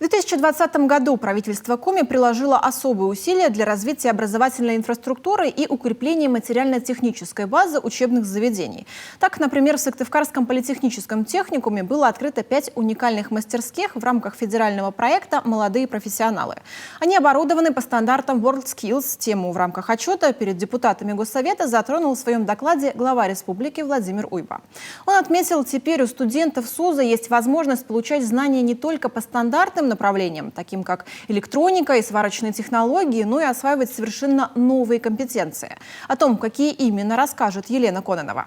В 2020 году правительство Коми приложило особые усилия для развития образовательной инфраструктуры и укрепления материально-технической базы учебных заведений. Так, например, в Сыктывкарском политехническом техникуме было открыто 5 уникальных мастерских в рамках федерального проекта «Молодые профессионалы». Они оборудованы по стандартам WorldSkills. Тему в рамках отчета перед депутатами Госсовета затронул в своем докладе глава республики Владимир Уйба. Он отметил, теперь у студентов СУЗа есть возможность получать знания не только по стандартным направлениям, таким как электроника и сварочные технологии, но и осваивать совершенно новые компетенции. О том, какие именно, расскажет Елена Кононова.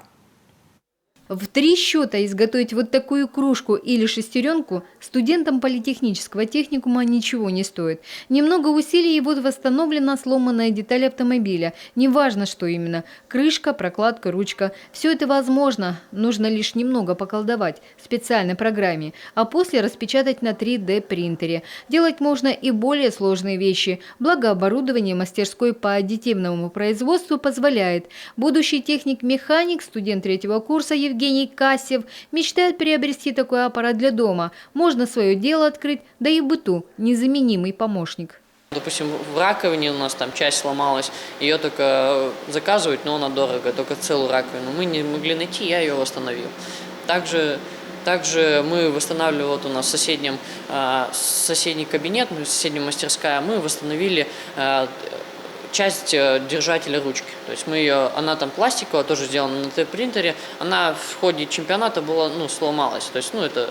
В 3 счета изготовить вот такую кружку или шестеренку студентам политехнического техникума ничего не стоит. Немного усилий, и вот восстановлена сломанная деталь автомобиля. Неважно, что именно – крышка, прокладка, ручка. Все это возможно, нужно лишь немного поколдовать в специальной программе, а после распечатать на 3D принтере. Делать можно и более сложные вещи, благо оборудование мастерской по аддитивному производству позволяет. Будущий техник-механик, студент 3-го курса Евгений Кассев мечтает приобрести такой аппарат для дома. Можно свое дело открыть, да и в быту незаменимый помощник. Допустим, в раковине у нас там часть сломалась, ее только заказывать, но она дорого, только целую раковину. Мы не могли найти, я ее восстановил. Также мы восстанавливали, вот у нас соседний кабинет, соседняя мастерская, мы восстановили часть держателя ручки. То есть она там пластиковая, тоже сделана на Т-принтере, она в ходе чемпионата была, сломалась. То есть, это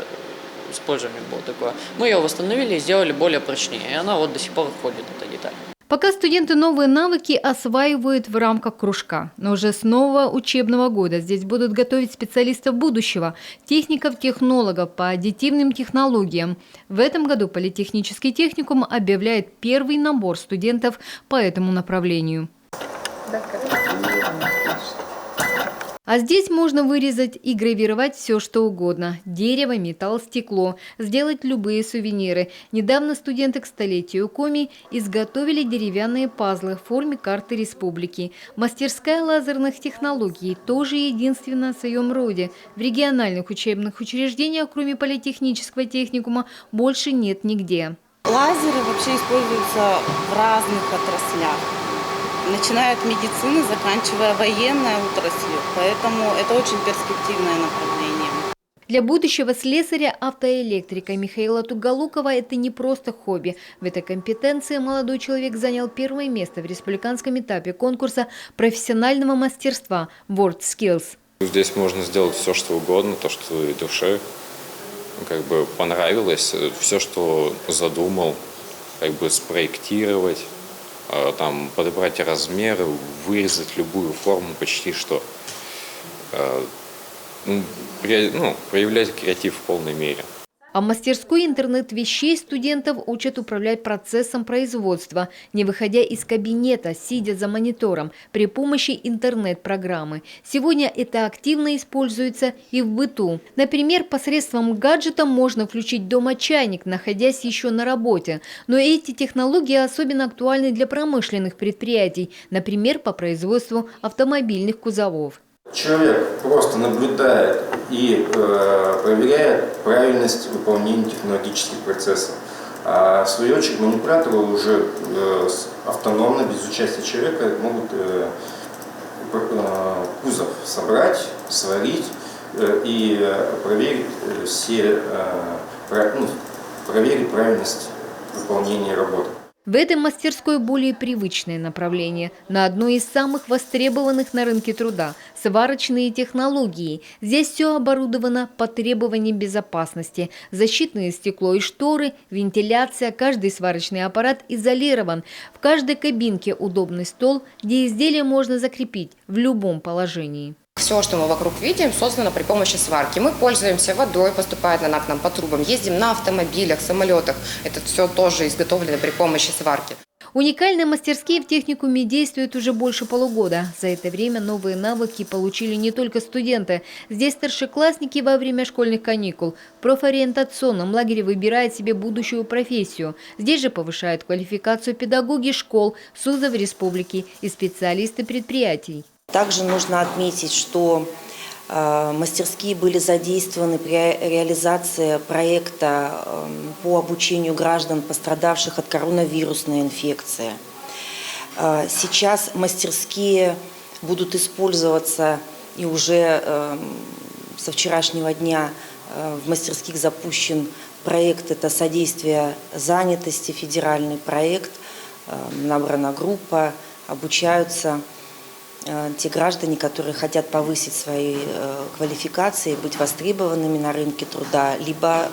использование было такое. Мы ее восстановили и сделали более прочнее, и она вот до сих пор ходит, эта деталь. Пока студенты новые навыки осваивают в рамках кружка, но уже с нового учебного года здесь будут готовить специалистов будущего, техников-технологов по аддитивным технологиям. В этом году политехнический техникум объявляет первый набор студентов по этому направлению. А здесь можно вырезать и гравировать все, что угодно – дерево, металл, стекло, сделать любые сувениры. Недавно студенты к столетию Коми изготовили деревянные пазлы в форме карты республики. Мастерская лазерных технологий тоже единственная в своем роде. В региональных учебных учреждениях, кроме политехнического техникума, больше нет нигде. Лазеры вообще используются в разных отраслях. Начиная от медицины, заканчивая военной отраслью. Поэтому это очень перспективное направление. Для будущего слесаря-автоэлектрика Михаила Туголукова это не просто хобби. В этой компетенции молодой человек занял первое место в республиканском этапе конкурса профессионального мастерства WorldSkills. Здесь можно сделать все, что угодно, то, что и душе понравилось, все, что задумал, спроектировать. Там подобрать размеры, вырезать любую форму почти что. Проявлять креатив в полной мере. А в мастерской интернет-вещей студентов учат управлять процессом производства, не выходя из кабинета, сидя за монитором, при помощи интернет-программы. Сегодня это активно используется и в быту. Например, посредством гаджета можно включить дома чайник, находясь еще на работе. Но эти технологии особенно актуальны для промышленных предприятий, например, по производству автомобильных кузовов. Человек просто наблюдает и проверяет правильность выполнения технологических процессов. А в свою очередь манипуляторы уже автономно, без участия человека, могут кузов собрать, сварить и проверить правильность выполнения работы. В этой мастерской более привычное направление, на одной из самых востребованных на рынке труда – сварочные технологии. Здесь все оборудовано по требованиям безопасности. Защитное стекло и шторы, вентиляция, каждый сварочный аппарат изолирован. В каждой кабинке удобный стол, где изделие можно закрепить в любом положении. Все, что мы вокруг видим, создано при помощи сварки. Мы пользуемся водой, поступает она к нам по трубам, ездим на автомобилях, самолетах. Это все тоже изготовлено при помощи сварки. Уникальные мастерские в техникуме действуют уже больше полугода. За это время новые навыки получили не только студенты. Здесь старшеклассники во время школьных каникул. В профориентационном лагере выбирают себе будущую профессию. Здесь же повышают квалификацию педагоги школ, СУЗов республики и специалисты предприятий. Также нужно отметить, что Мастерские были задействованы при реализации проекта по обучению граждан, пострадавших от коронавирусной инфекции. Сейчас мастерские будут использоваться, и уже со вчерашнего дня в мастерских запущен проект, это содействие занятости, федеральный проект, набрана группа, обучаются те граждане, которые хотят повысить свои квалификации, быть востребованными на рынке труда, либо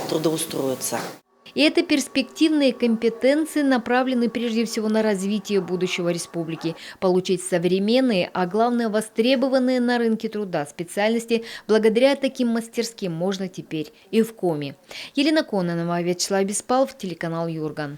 трудоустроиться. И это перспективные компетенции направлены прежде всего на развитие будущего республики. Получить современные, а главное востребованные на рынке труда специальности благодаря таким мастерским можно теперь и в Коми. Елена Кононова, Вячеслав Беспалов, телеканал Юрган.